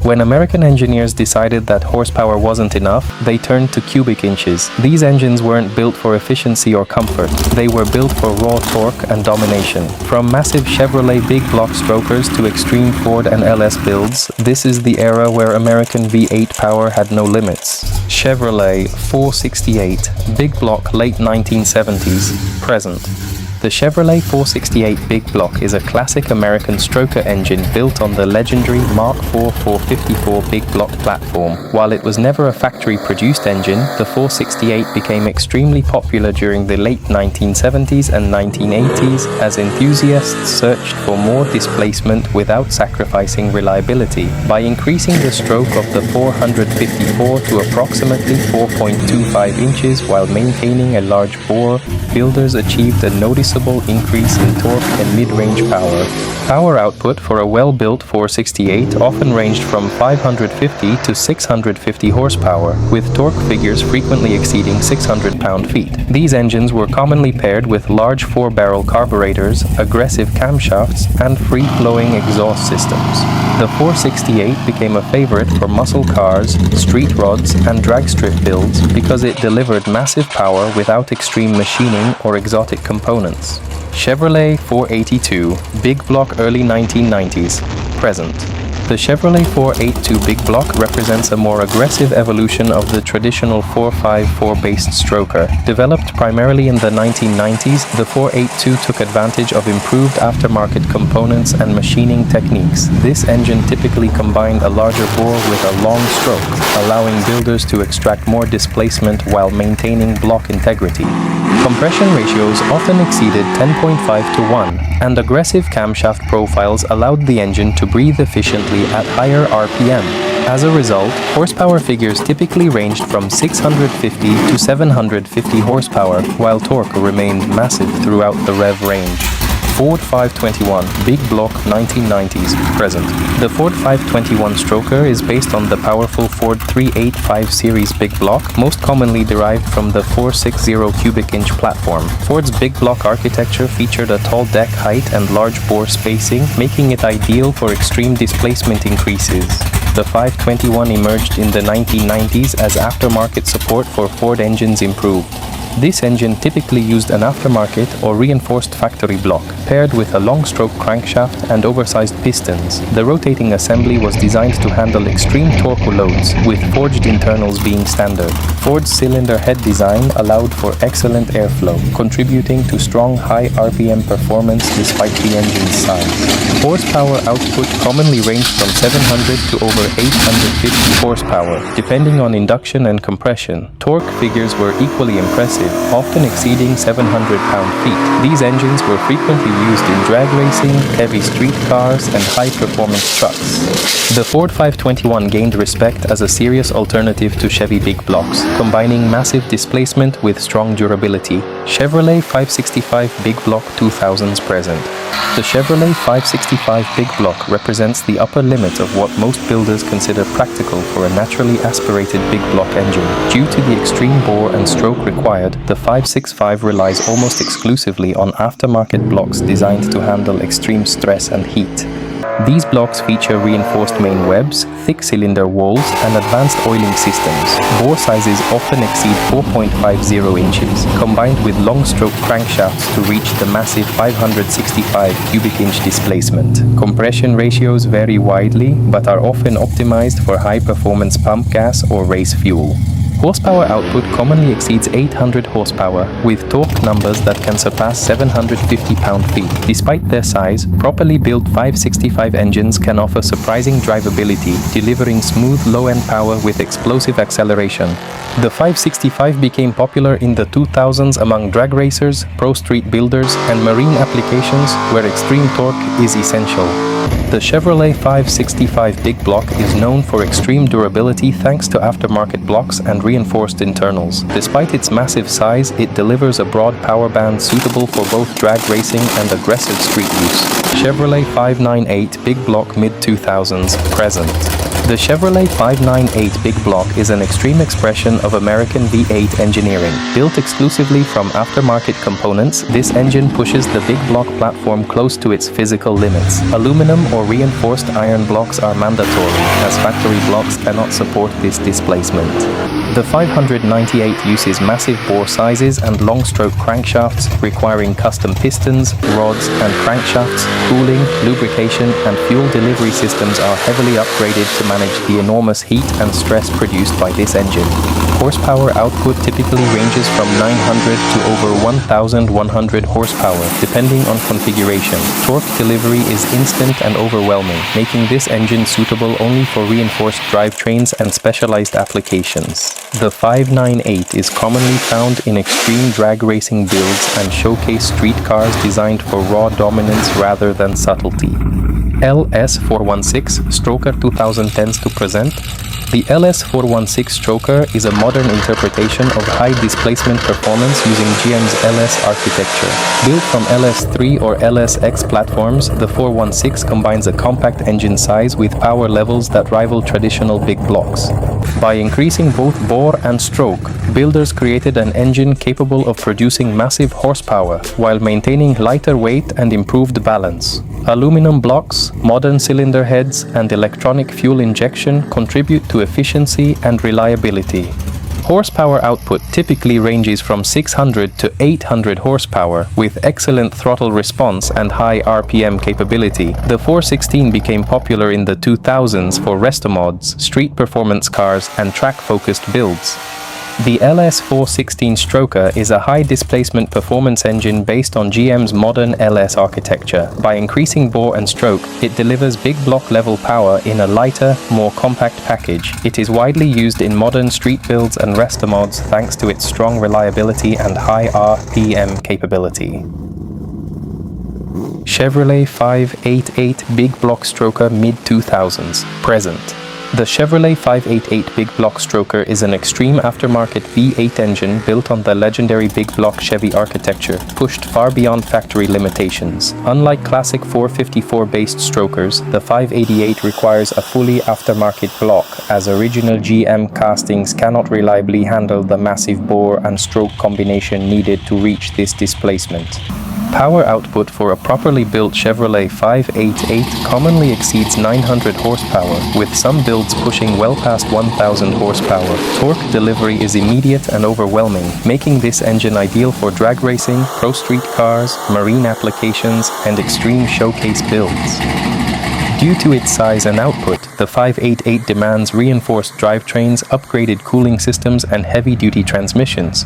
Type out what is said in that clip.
When American engineers decided that horsepower wasn't enough, they turned to cubic inches. These engines weren't built for efficiency or comfort. They were built for raw torque and domination. From massive Chevrolet big block strokers to extreme Ford and LS builds, this is the era where American V8 power had no limits. Chevrolet 468, big block late 1970s, present. The Chevrolet 468 Big Block is a classic American stroker engine built on the legendary Mark IV 454 Big Block platform. While it was never a factory-produced engine, the 468 became extremely popular during the late 1970s and 1980s as enthusiasts searched for more displacement without sacrificing reliability. By increasing the stroke of the 454 to approximately 4.25 inches while maintaining a large bore, builders achieved a noticeable increase in torque and mid-range power. Power output for a well-built 468 often ranged from 550 to 650 horsepower, with torque figures frequently exceeding 600 pound-feet. These engines were commonly paired with large 4-barrel carburetors, aggressive camshafts, and free-flowing exhaust systems. The 468 became a favorite for muscle cars, street rods, and drag strip builds because it delivered massive power without extreme machining or exotic components. Chevrolet 482, Big Block early 1990s, present. The Chevrolet 482 Big Block represents a more aggressive evolution of the traditional 454-based stroker. Developed primarily in the 1990s, the 482 took advantage of improved aftermarket components and machining techniques. This engine typically combined a larger bore with a long stroke, allowing builders to extract more displacement while maintaining block integrity. Compression ratios often exceeded 10.5 to 1, and aggressive camshaft profiles allowed the engine to breathe efficiently at higher RPM. As a result, horsepower figures typically ranged from 650 to 750 horsepower, while torque remained massive throughout the rev range. Ford 521 Big Block 1990s, present. The Ford 521 stroker is based on the powerful Ford 385 series Big Block, most commonly derived from the 460 cubic inch platform. Ford's Big Block architecture featured a tall deck height and large bore spacing, making it ideal for extreme displacement increases. The 521 emerged in the 1990s as aftermarket support for Ford engines improved. This engine typically used an aftermarket or reinforced factory block, paired with a long-stroke crankshaft and oversized pistons. The rotating assembly was designed to handle extreme torque loads, with forged internals being standard. Ford's cylinder head design allowed for excellent airflow, contributing to strong high RPM performance despite the engine's size. Horsepower output commonly ranged from 700 to over 850 horsepower, depending on induction and compression. Torque figures were equally impressive, often exceeding 700 pound-feet. These engines were frequently used in drag racing, heavy street cars, and high-performance trucks. The Ford 521 gained respect as a serious alternative to Chevy Big Blocks, combining massive displacement with strong durability. Chevrolet 565 Big Block 2000s, present. The Chevrolet 565 Big Block represents the upper limit of what most builders consider practical for a naturally aspirated big block engine. Due to the extreme bore and stroke required, the 565 relies almost exclusively on aftermarket blocks designed to handle extreme stress and heat. These blocks feature reinforced main webs, thick cylinder walls, and advanced oiling systems. Bore sizes often exceed 4.50 inches, combined with long-stroke crankshafts to reach the massive 565 cubic inch displacement. Compression ratios vary widely, but are often optimized for high-performance pump gas or race fuel. Horsepower output commonly exceeds 800 horsepower, with torque numbers that can surpass 750 pound-feet. Despite their size, properly built 565 engines can offer surprising drivability, delivering smooth low-end power with explosive acceleration. The 565 became popular in the 2000s among drag racers, pro street builders, and marine applications where extreme torque is essential. The Chevrolet 565 Big Block is known for extreme durability thanks to aftermarket blocks and reinforced internals. Despite its massive size, it delivers a broad power band suitable for both drag racing and aggressive street use. Chevrolet 598 Big Block mid-2000s, present. The Chevrolet 598 Big Block is an extreme expression of American V8 engineering. Built exclusively from aftermarket components, this engine pushes the Big Block platform close to its physical limits. Aluminum or reinforced iron blocks are mandatory, as factory blocks cannot support this displacement. The 598 uses massive bore sizes and long-stroke crankshafts, requiring custom pistons, rods, and crankshafts. Cooling, lubrication, and fuel delivery systems are heavily upgraded to manage the enormous heat and stress produced by this engine. Horsepower output typically ranges from 900 to over 1,100 horsepower, depending on configuration. Torque delivery is instant and overwhelming, making this engine suitable only for reinforced drivetrains and specialized applications. The 598 is commonly found in extreme drag racing builds and showcase street cars designed for raw dominance rather than subtlety. LS416 Stroker 2010s to present. The LS416 Stroker is a modern interpretation of high-displacement performance using GM's LS architecture. Built from LS3 or LSX platforms, the 416 combines a compact engine size with power levels that rival traditional big blocks. By increasing both bore and stroke, builders created an engine capable of producing massive horsepower while maintaining lighter weight and improved balance. Aluminum blocks, modern cylinder heads, and electronic fuel injection contribute to efficiency and reliability. Horsepower output typically ranges from 600 to 800 horsepower, with excellent throttle response and high RPM capability. The 416 became popular in the 2000s for resto mods, street performance cars, and track-focused builds. The LS416 Stroker is a high-displacement performance engine based on GM's modern LS architecture. By increasing bore and stroke, it delivers big block-level power in a lighter, more compact package. It is widely used in modern street builds and resto mods thanks to its strong reliability and high RPM capability. Chevrolet 588 Big Block Stroker mid-2000s, present. The Chevrolet 588 Big Block Stroker is an extreme aftermarket V8 engine built on the legendary Big Block Chevy architecture, pushed far beyond factory limitations. Unlike classic 454-based strokers, the 588 requires a fully aftermarket block, as original GM castings cannot reliably handle the massive bore and stroke combination needed to reach this displacement. Power output for a properly built Chevrolet 588 commonly exceeds 900 horsepower, with some builds pushing well past 1,000 horsepower. Torque delivery is immediate and overwhelming, making this engine ideal for drag racing, pro street cars, marine applications, and extreme showcase builds. Due to its size and output, the 588 demands reinforced drivetrains, upgraded cooling systems, and heavy-duty transmissions.